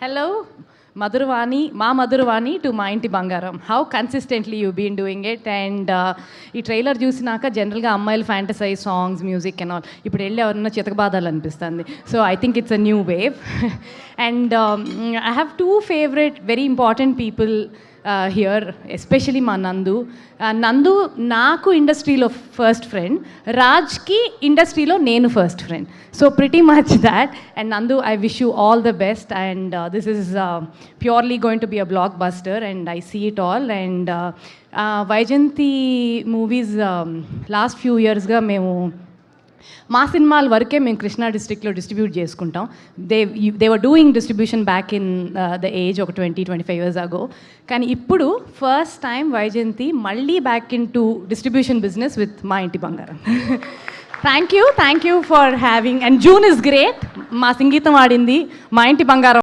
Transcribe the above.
Hello, Madhurvani, Ma Madhurvani to Ma Inti Bangaram. How consistently you've been doing it, and ఈ trailer చూసినాక జనరల్గా అమ్మాయిలు fantasise songs music and all ఇప్పుడు వెళ్ళి ఎవరన్నా చితకబాదాలు అనిపిస్తుంది. So I think it's a new wave. And I have two favourite very important people here, especially మా నందు. నందు నాకు ఇండస్ట్రీలో ఫస్ట్ ఫ్రెండ్, రాజ్కి ఇండస్ట్రీలో నేను first friend. So pretty much that. And నందు, I wish you all the best, and this is purely going to be a blockbuster, and I see it all. And Vyjayanthi movies last few ఇయర్స్గా మేము మా సినిమాల వరకే మేము కృష్ణా డిస్ట్రిక్ట్లో distribute చేసుకుంటాం. They were doing distribution back in the age ఒక 20-25 years ago. కానీ ఇప్పుడు ఫస్ట్ టైం వైజయంతి మళ్ళీ back in to distribution business with మా ఇంటి బంగారం. Thank you for having. And June is great. మా సంగీతం ఆడింది మా ఇంటి బంగారం.